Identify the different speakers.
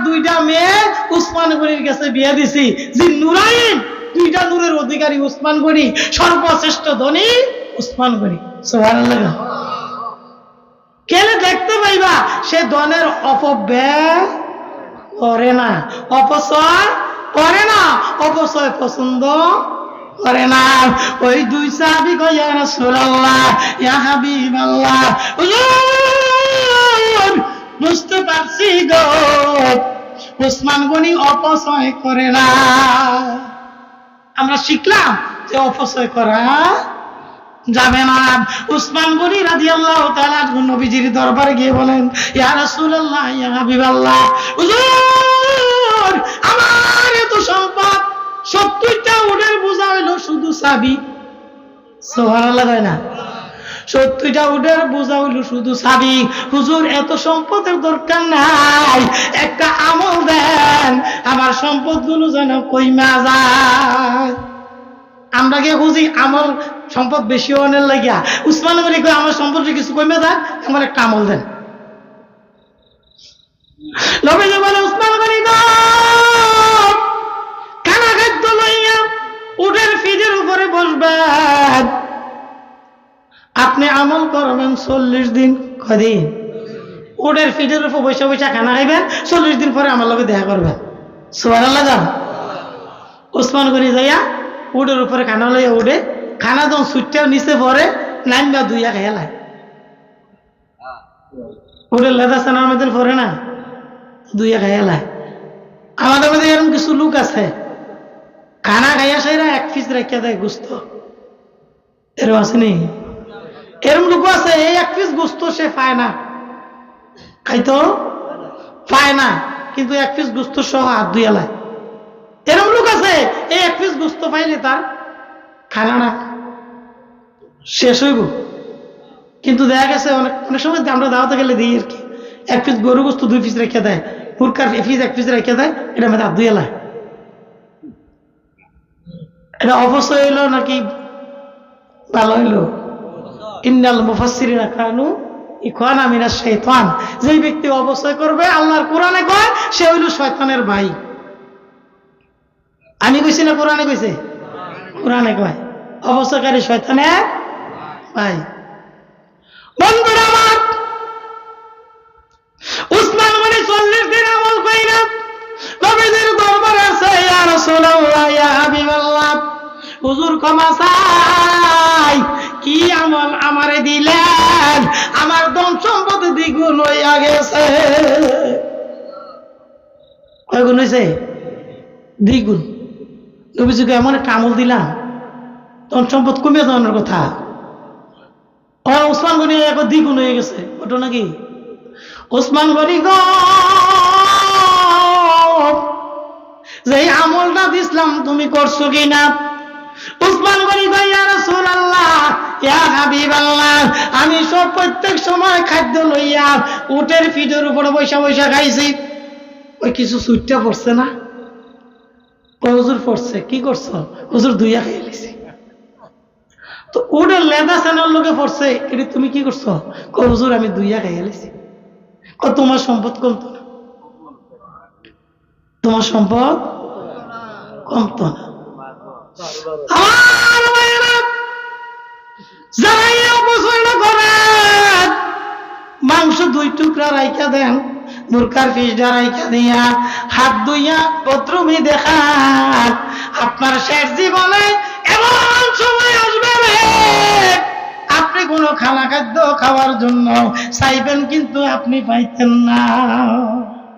Speaker 1: দুইটা মেয়ে উসমান গনির কাছে বিয়ে দিছি, যে নুরাইন, দুইটা নূরের অধিকারী উসমান গনি, সর্বশ্রেষ্ঠ ধনী উসমান গনি। সুবহানাল্লাহ। কেলে দেখতে পাইবা সে ধনের অপব্যয় করে না, অপচয় করে না, অপচয় পছন্দ করে না। ওই দুই সাহাবী কয়, ইয়া রাসূলুল্লাহ, ইয়া হাবিবাল্লাহ, হুজুর বুঝতে পারছি গো উসমান গনি অপচয় করে না। আমরা শিখলাম যে অপচয় করা যাবে না। উসমান গনি রাদিয়াল্লাহু তাআলা নবীজির দরবারে গিয়ে বলেন, ইয়া রাসূলুল্লাহ, ইয়া হাবিবাল্লাহ, হুজুর আমার এত সম্পদ, 70টা উটের বোঝা হইল শুধু চাবি। সুবহানাল্লাহ। হয় না? 70টা উটের বোঝা হইল শুধু চাবি। হুজুর এত সম্পদের দরকার নাই, একটা আমল দেন, আমার সম্পদগুলো যেন কইমা যায়। আমরা গিয়ে বুঝি আমল সম্পদ বেশি হওয়ার লাগিয়া। উসমান গনি কই, আমার সম্পদ কিছু কইমা যায়, আমার একটা আমল দেন। নবীজি বলে, উসমান গনি গো, খানা খাদ্য লইয়া উটের ফিজের উপরে বসবেন, আপনি আমল করবেন 40 দিন। কদিন? উটের ফিজের উপর বসে বসে খানা খাইবেন, 40 দিন পরে আমার লগে দেখা করবেন। সুবহানাল্লাহ। যান উসমান গনি যাইয়া উটের উপরে খানা লইয়া উঠে, খানা যখন সুটটার নিচে পরে নাইমা দুইয়া খেলায়। উটের লেদা সানার মধ্যে পরে না, দুইয়া খেলায়। আমাদের মধ্যে এরকম কিছু লোক আছে, খানা খাইয়া সেরা এক পিস রেখে দেয় গোস্ত। এরকম আসেনি? এরকম লোক আছে, এই এক পিস গোস্ত সে পায় না, খাইতো পায় না, কিন্তু এক পিস গোস্ত সহ হাত দুই এলায়। এরকম লোক আছে, এই এক পিস গোস্ত পাইলে তার খানা না শেষ হইব। কিন্তু দেখা গেছে অনেক সময় আমরা দাওয়াতে গেলে দিই আর কি, এক পিস গরু গোস্ত 2 পিস রেখে দেয়, হুরকার পিস 1 পিস রেখে দেয়, এটা মধ্যে হাত দুই এলায়। এটা অপচয় হইল নাকি ভালো হইল? ইন্নাল মুফাসসিরিনা কানু ইখওয়ানা মিনাশ শাইতান। যে ব্যক্তি অপচয় করবে, আল্লাহর কোরআনে কয় সে হইল শয়তানের ভাই। আমি কইছি না কোরআনে কইছে? কোরআনে কয় অপচয়কারী শয়তানের ভাই। বন্ধুরা আমার, উসমান গনি 40 দিন আমল কইরা নবীজির দরবারে আছে, ইয়া রাসূলুল্লাহ, ইয়া হাবিবাল্লাহ, হুজুর ক্ষমা চাই, কি আমল আমারে দিলেন, আমার ধন সম্পদ দ্বিগুণ হইয়া গেছে। কয়গুণ হয়েছে? দ্বিগুণ। নবীজিকে এমন একটা আমল দিলাম, ধন সম্পদ কমে যাওয়ার কথা। ওসমান গনি একবার দ্বিগুণ হয়ে গেছে। ঘটনা কি? ওসমান গনি গো, যে আমলটা দিছিলাম তুমি করছো কিনা? উসমান গনি কয়, ইয়া রাসূলুল্লাহ, ইয়া হাবিবাল্লাহ, আমি সব প্রত্যেক সময় খাদ্য লইয়া উটের ফিজের উপরে বৈশা বৈশা খাইছি। ওই কিছু সুইটটা পড়ছে না? হুজুর পড়ছে। কি করছো? হুজুর দুইয়া খাইয়া লাইছি। তো উটের লেদা সানার লোকে পড়ছে, এটা তুমি কি করছো? হুজুর আমি দুইয়া খাইয়া লাইছি। তোমার সম্পদ কমতো না, তোমার সম্পদ কমতো না। মাংস 2 টুকরা রাইখা দেন, মুরকার পিসটা রাইখা দিয়া হাত দুইয়া বাথরুমে দেখান। আপনার শেষ জীবনে এমন সময় আসবে আপনি কোনো খানা খাদ্য খাওয়ার জন্য চাইবেন, কিন্তু আপনি পাইতেন না।